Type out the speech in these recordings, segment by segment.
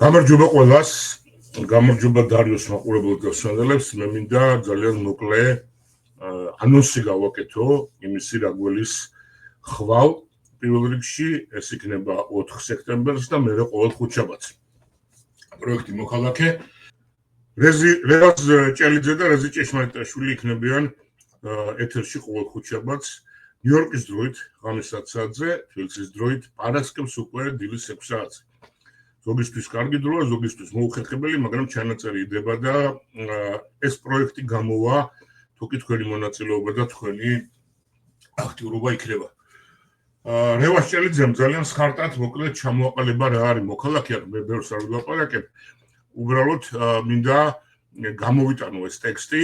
გამარჯობა ყველას, გამარჯობა დარიოს მაყურებელს და სანდელებს, მე მინდა ძალიან მოკლე ანონსი გავაკეთო იმისი რა გველის ხვალ პირველ რიგში ეს იქნება 4 სექტემბერს და მერე ყოველ ხუთშაბათს. პროექტი მოქალაქე რეზ ჭელიძე და რეზი ჭეშმარიტაშვილი იქნებიან ეთერში ყოველ ხუთშაბათს ნიუ-იორკის დროით ღამის 10 საათზე, თბილისის დროით პარასკევს უკვე დილის 6 საათზე. ზოგისთვის კარგი დროა, ზოგისთვის მოუხერხებელი, მაგრამ ჩანაწერი იდება და ეს პროექტი გამოვა თუკი თქვენი მონაწილეობა და თქვენი აქტიურობა იქნება. რევას ჭელიძემ ძალიან სხარტად მოკლედ ჩამოაყალიბა რა არის მოქალაქე, მე ბევრს არ ვილაპარაკებ. უბრალოდ მინდა გამოვიტანო ეს ტექსტი,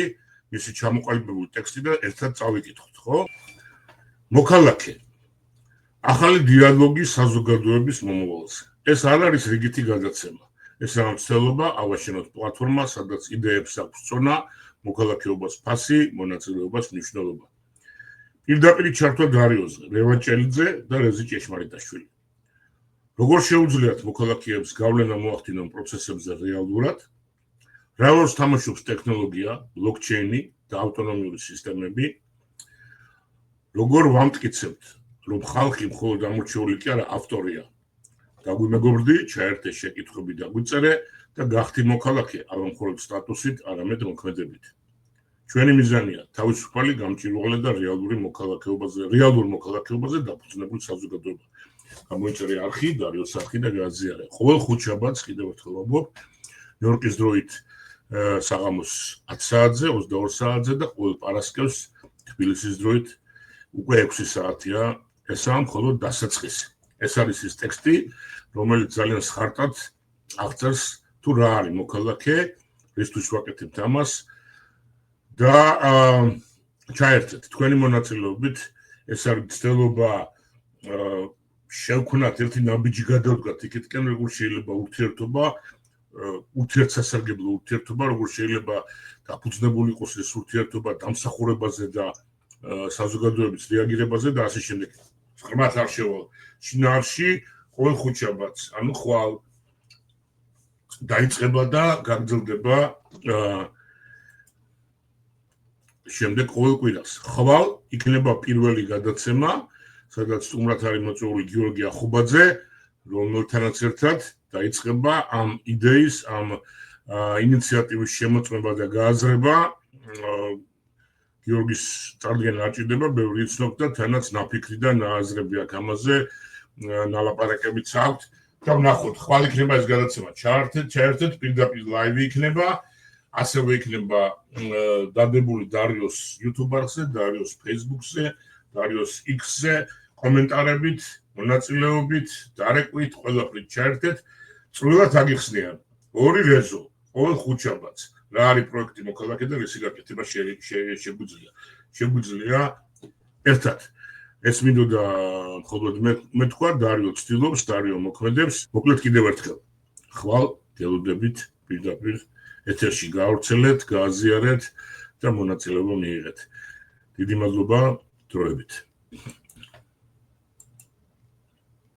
მისი ჩამოყალიბებული ტექსტი და ერთად წავიკითხოთ, ხო? მოქალაქე. ახალი დიალოგი საზოგადოების მომავალზე. ეს არ არის რიგითი გადაცემა. ეს ამცელობა ავაშენოთ პლატფორმა, სადაც იდეებს აქვს წონა, მოქალაქეობას ფასი, მონაწილეობას მნიშვნელობა. პირდაპირ ჩართვა დარიოზე, რევა ჭელიძე და რეზი ჭეშმარიტაშვილი. როგორ შეუძლიათ მოქალაქეებს გავლენა მოახდინონ პროცესებზე რეალურად? რა როლს თამაშობს ტექნოლოგია, ბლოკჩეინი და ავტონომიური სისტემები? როგორ ვამტკიცებთ, რომ ხალხი მხოლოდ ამორჩეული კი არა ავტორია? დაგვიმეგობრდი, ჩაერთე შეკითხვები დაგვიწერე და გახდი მოქალაქე, არა მხოლოდ სტატუსით, არამედ მოქმედებით. ჩვენი მიზანია თავისუფალი, გამჭვირვალე და რეალურ მოქალაქეობაზე დაფუძნებული საზოგადოება. გამოიწერე არხი, დარიოს არხი და გააზიარე. ყოველ ხუთშაბათს კიდევ ერთხელ ვამბობ, ნიუ-იორკის დროით საღამოს 10 საათზე, 22 საათზე და ყოველ პარასკევს თბილისის დროით უკვე 6 საათია. ესაა მხოლოდ დასაწყისი. ეს არის ის ტექსტი, რომელიც ძალიან სხარტად აღწერს თუ რა არის მოქალაქე, რისთვის ვაკეთებთ ამას და ჩაერთეთ თქვენი მონაწილეობით. ეს არის ცდელობა შევქმნათ ერთი ნაბიჯი გადავდგათ იქეთკენ, როგორ შეიძლება ურთიერთსასარგებლო ურთიერთობა, როგორ შეიძლება დაფუძნებული იყოს ეს ურთიერთობა დამსახურებაზე და საზოგადოების რეაგირებაზე და ასე შემდეგ. ღრმად არ შევალ შინაარსში ყოველ ხუთშაბათს, ანუ ხვალ დაიწყება და გაგრძელდება შემდეგ ყოველ კვირას. ხვალ იქნება პირველი გადაცემა, სადაც სტუმრად არის მოწვეული გიორგი ახობაძე, რომელთანაც ერთად დაიწყება ამ იდეის, ამ ინიციატივის შემოწმება და გააზრება. გიორგის წარდგენა არ ჭირდება, ბევრი იცნობ და თანაც ნაფიქრი და ნააზრები აქვს ამაზე, ნალაპარაკებიც აქვთ და ვნახოთ, ხვალ იქნება ეს გადაცემა. ჩაერთეთ, პირდაპირ ლაივი იქნება, ასევე იქნება დადებული დარიოს YouTube არხზე, დარიოს Facebook-ზე, დარიოს X-ზე, კომენტარებით, მონაწილეობით, დარეკვით, ყველაფრით ჩაერთეთ, წვრილად აგიხსნიან. 2 რეზო, ყოველ ხუთშაბათს. რა არის პროექტი მოქალაქე და რისი გაკეთება შეგვიძლია ერთად. ეს მინდოდა მხოლოდ მე თქვა, დარიო ცდილობს, დარიო მოქმედებს. მოკლედ კიდევ ერთხელ. ხვალ დელოდებით პირდაპირ ეთერში გაავრცელეთ, გააზიარეთ და მონაწილეობა მიიღეთ. დიდი მადლობა დროებით.